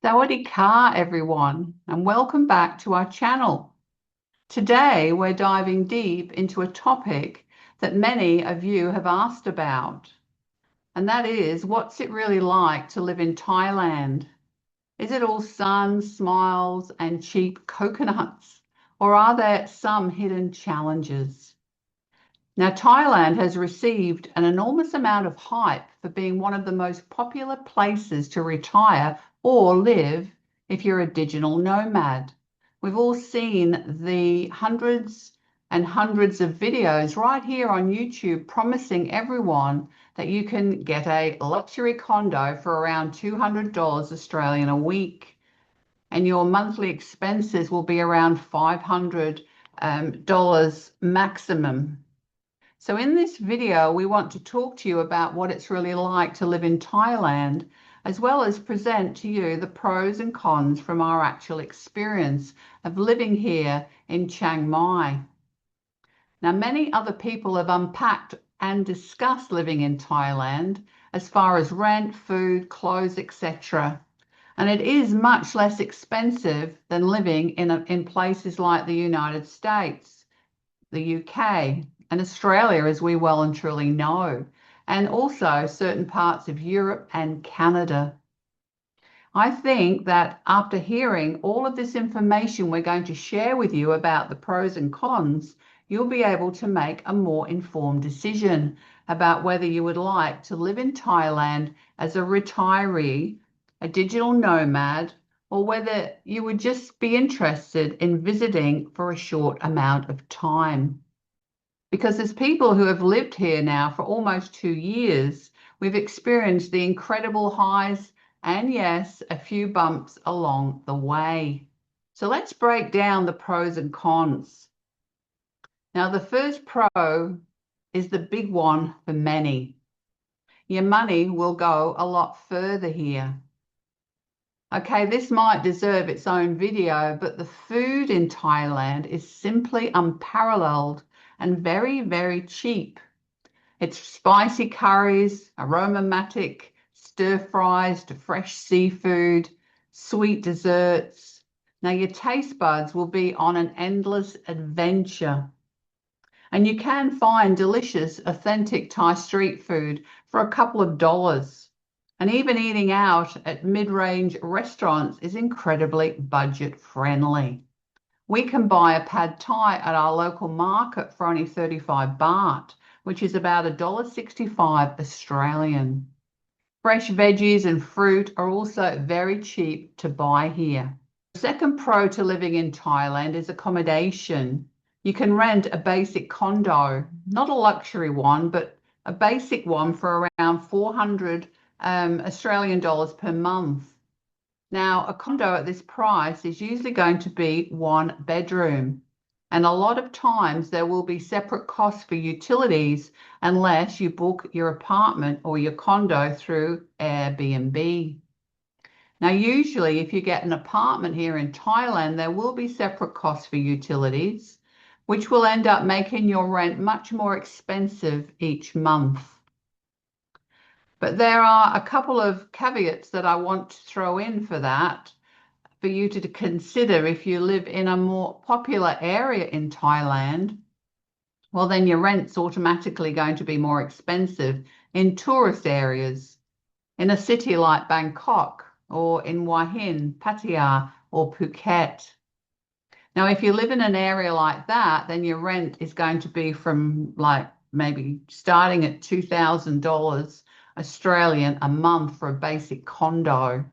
Sawadee ka, everyone, and welcome back to our channel. Today, we're diving deep into a topic that many of you have asked about, and that is, what's it really like to live in Thailand? Is it all sun, smiles, and cheap coconuts, or are there some hidden challenges? Now, Thailand has received an enormous amount of hype for being one of the most popular places to retire or live if you're a digital nomad. We've all seen the hundreds and hundreds of videos right here on YouTube promising everyone that you can get a luxury condo for around $200 Australian a week, and your monthly expenses will be around $500 maximum. So in this video, we want to talk to you about what it's really like to live in Thailand, as well as present to you the pros and cons from our actual experience of living here in Chiang Mai. Now, many other people have unpacked and discussed living in Thailand as far as rent, food, clothes, etc. And it is much less expensive than living in places like the United States, the UK, and Australia, as we well and truly know, and also certain parts of Europe and Canada. I think that after hearing all of this information we're going to share with you about the pros and cons, you'll be able to make a more informed decision about whether you would like to live in Thailand as a retiree, a digital nomad, or whether you would just be interested in visiting for a short amount of time. Because as people who have lived here now for almost 2 years, we've experienced the incredible highs and, yes, a few bumps along the way. So let's break down the pros and cons. Now, the first pro is the big one for many. Your money will go a lot further here. Okay, this might deserve its own video, but the food in Thailand is simply unparalleled and very, very cheap. It's spicy curries, aromatic stir fries to fresh seafood, sweet desserts. Now your taste buds will be on an endless adventure. And you can find delicious, authentic Thai street food for a couple of dollars. And even eating out at mid-range restaurants is incredibly budget friendly. We can buy a pad Thai at our local market for only 35 baht, which is about $1.65 Australian. Fresh veggies and fruit are also very cheap to buy here. The second pro to living in Thailand is accommodation. You can rent a basic condo, not a luxury one, but a basic one for around 400 Australian dollars per month. Now, a condo at this price is usually going to be 1 bedroom, and a lot of times there will be separate costs for utilities unless you book your apartment or your condo through Airbnb. Now, usually if you get an apartment here in Thailand, there will be separate costs for utilities, which will end up making your rent much more expensive each month. But there are a couple of caveats that I want to throw in for that, for you to consider if you live in a more popular area in Thailand. Well, then your rent's automatically going to be more expensive in tourist areas, in a city like Bangkok, or in Hua Hin, Pattaya, or Phuket. Now, if you live in an area like that, then your rent is going to be from like maybe starting at $2,000 Australian a month for a basic condo,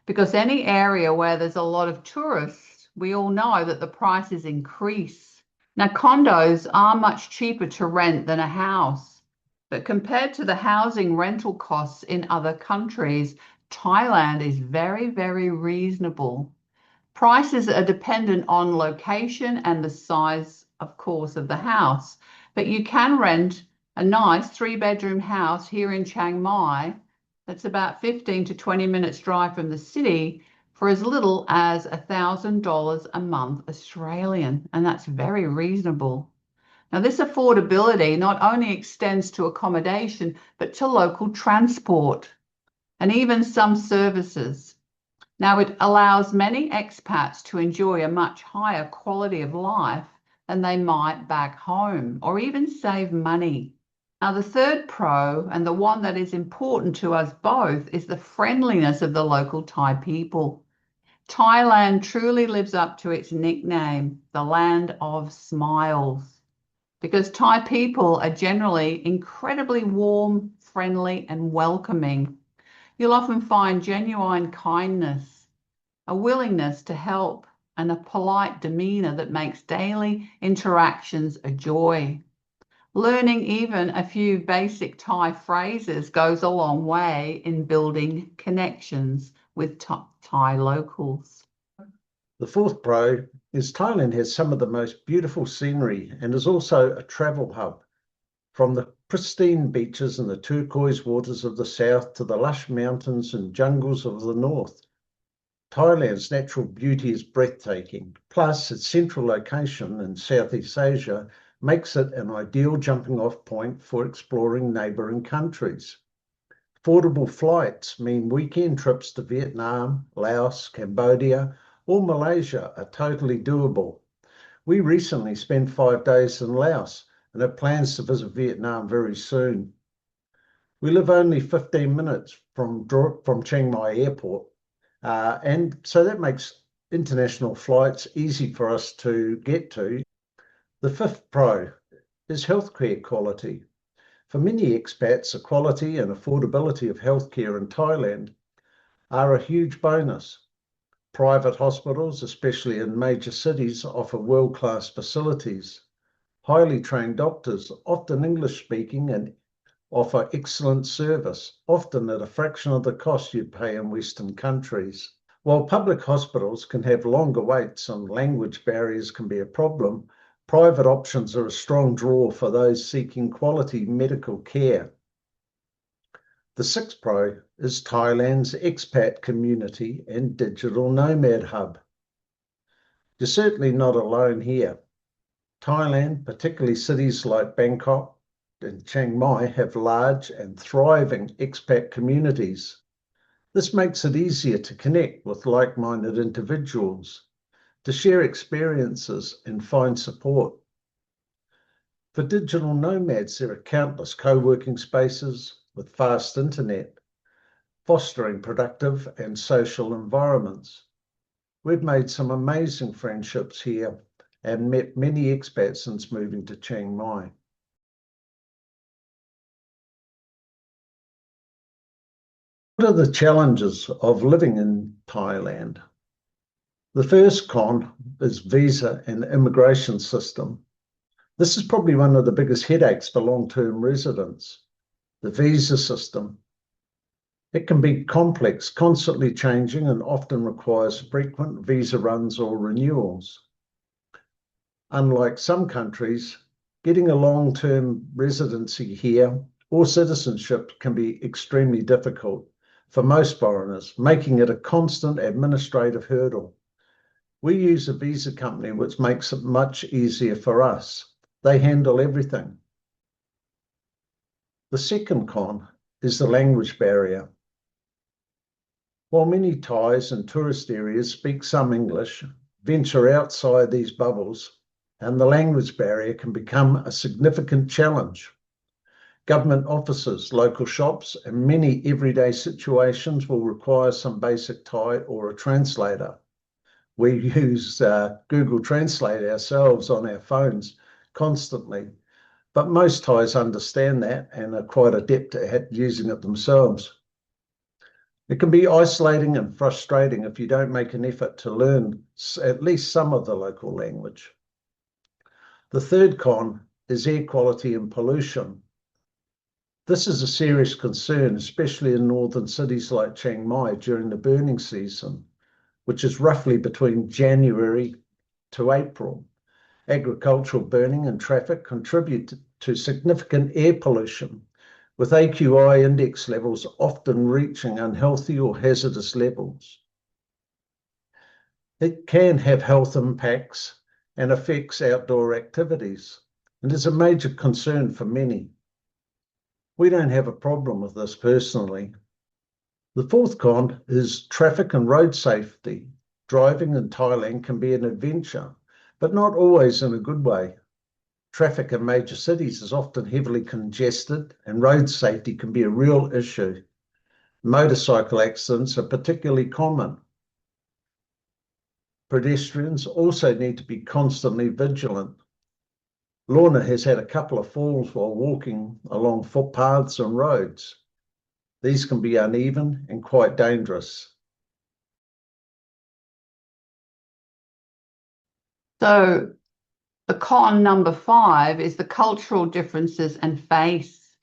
because any area where there's a lot of tourists, we all know that the prices increase. Now, condos are much cheaper to rent than a house, but compared to the housing rental costs in other countries, Thailand is very, very reasonable. Prices are dependent on location and the size, of course, of the house, but you can rent a nice 3-bedroom house here in Chiang Mai that's about 15 to 20 minutes drive from the city for as little as $1,000 a month Australian, and that's very reasonable. Now, this affordability not only extends to accommodation, but to local transport and even some services. Now, it allows many expats to enjoy a much higher quality of life than they might back home, or even save money. Now, the third pro, and the one that is important to us both, is the friendliness of the local Thai people. Thailand truly lives up to its nickname, the land of smiles, because Thai people are generally incredibly warm, friendly, and welcoming. You'll often find genuine kindness, a willingness to help, and a polite demeanor that makes daily interactions a joy. Learning even a few basic Thai phrases goes a long way in building connections with Thai locals. The fourth pro is Thailand has some of the most beautiful scenery and is also a travel hub. From the pristine beaches and the turquoise waters of the south to the lush mountains and jungles of the north, Thailand's natural beauty is breathtaking. Plus, its central location in Southeast Asia makes it an ideal jumping-off point for exploring neighbouring countries. Affordable flights mean weekend trips to Vietnam, Laos, Cambodia, or Malaysia are totally doable. We recently spent 5 days in Laos and have plans to visit Vietnam very soon. We live only 15 minutes from Chiang Mai airport, and so that makes international flights easy for us to get to. The fifth pro is healthcare quality. For many expats, the quality and affordability of healthcare in Thailand are a huge bonus. Private hospitals, especially in major cities, offer world-class facilities. Highly trained doctors, often English-speaking, and offer excellent service, often at a fraction of the cost you'd pay in Western countries. While public hospitals can have longer waits and language barriers can be a problem, private options are a strong draw for those seeking quality medical care. The sixth pro is Thailand's expat community and digital nomad hub. You're certainly not alone here. Thailand, particularly cities like Bangkok and Chiang Mai, have large and thriving expat communities. This makes it easier to connect with like-minded individuals, to share experiences and find support. For digital nomads, there are countless co-working spaces with fast internet, fostering productive and social environments. We've made some amazing friendships here and met many expats since moving to Chiang Mai. What are the challenges of living in Thailand? The first con is visa and immigration system. This is probably one of the biggest headaches for long-term residents, the visa system. It can be complex, constantly changing, and often requires frequent visa runs or renewals. Unlike some countries, getting a long-term residency here or citizenship can be extremely difficult for most foreigners, making it a constant administrative hurdle. We use a visa company which makes it much easier for us. They handle everything. The second con is the language barrier. While many Thais in tourist areas speak some English, venture outside these bubbles, and the language barrier can become a significant challenge. Government offices, local shops, and many everyday situations will require some basic Thai or a translator. We use Google Translate ourselves on our phones constantly, but most Thais understand that and are quite adept at using it themselves. It can be isolating and frustrating if you don't make an effort to learn at least some of the local language. The third con is air quality and pollution. This is a serious concern, especially in northern cities like Chiang Mai during the burning season, which is roughly between January to April. Agricultural burning and traffic contribute to significant air pollution, with AQI index levels often reaching unhealthy or hazardous levels. It can have health impacts and affects outdoor activities, and is a major concern for many. We don't have a problem with this personally. The fourth con is traffic and road safety. Driving in Thailand can be an adventure, but not always in a good way. Traffic in major cities is often heavily congested, and road safety can be a real issue. Motorcycle accidents are particularly common. Pedestrians also need to be constantly vigilant. Lorna has had a couple of falls while walking along footpaths and roads. These can be uneven and quite dangerous. So the con number 5 is the cultural differences and face.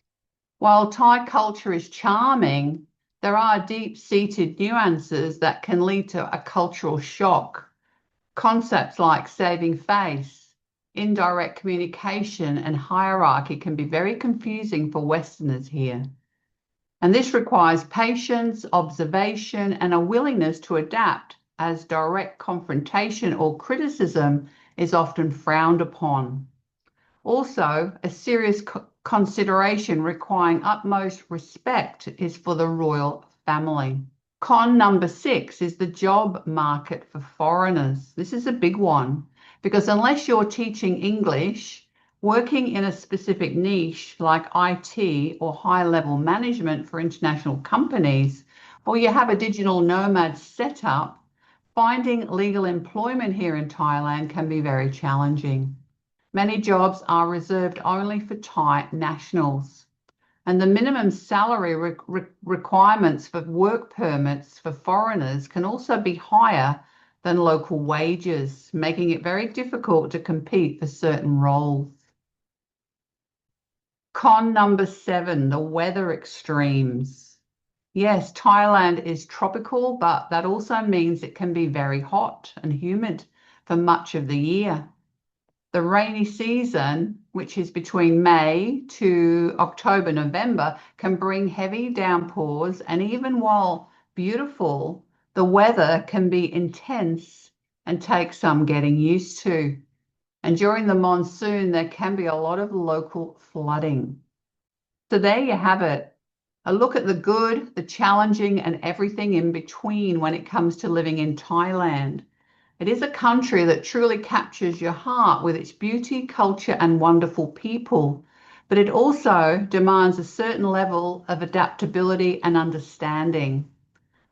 While Thai culture is charming, there are deep-seated nuances that can lead to a cultural shock. Concepts like saving face, indirect communication, and hierarchy can be very confusing for Westerners here. And this requires patience, observation, and a willingness to adapt, as direct confrontation or criticism is often frowned upon. Also, a serious consideration requiring utmost respect is for the royal family. Con number 6 is the job market for foreigners. This is a big one because unless you're teaching English, working in a specific niche like IT or high-level management for international companies, or you have a digital nomad setup, finding legal employment here in Thailand can be very challenging. Many jobs are reserved only for Thai nationals, and the minimum salary requirements for work permits for foreigners can also be higher than local wages, making it very difficult to compete for certain roles. Con number 7, the weather extremes. Yes, Thailand is tropical, but that also means it can be very hot and humid for much of the year. The rainy season, which is between May to October, November, can bring heavy downpours, and even while beautiful, the weather can be intense and take some getting used to. And during the monsoon, there can be a lot of local flooding. So there you have it. A look at the good, the challenging, and everything in between when it comes to living in Thailand. It is a country that truly captures your heart with its beauty, culture, and wonderful people, but it also demands a certain level of adaptability and understanding.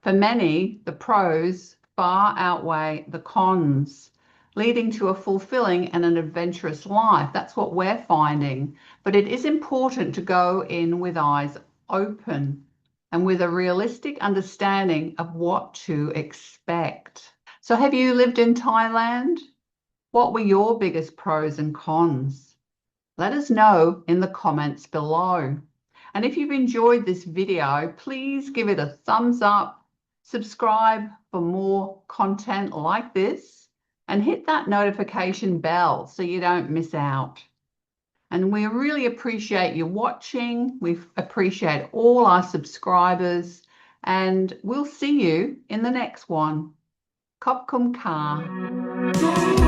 For many, the pros far outweigh the cons, leading to a fulfilling and an adventurous life. That's what we're finding. But it is important to go in with eyes open and with a realistic understanding of what to expect. So have you lived in Thailand? What were your biggest pros and cons? Let us know in the comments below. And if you've enjoyed this video, please give it a thumbs up, subscribe for more content like this, and hit that notification bell so you don't miss out. And we really appreciate you watching. We appreciate all our subscribers, and we'll see you in the next one. Khop kum ka.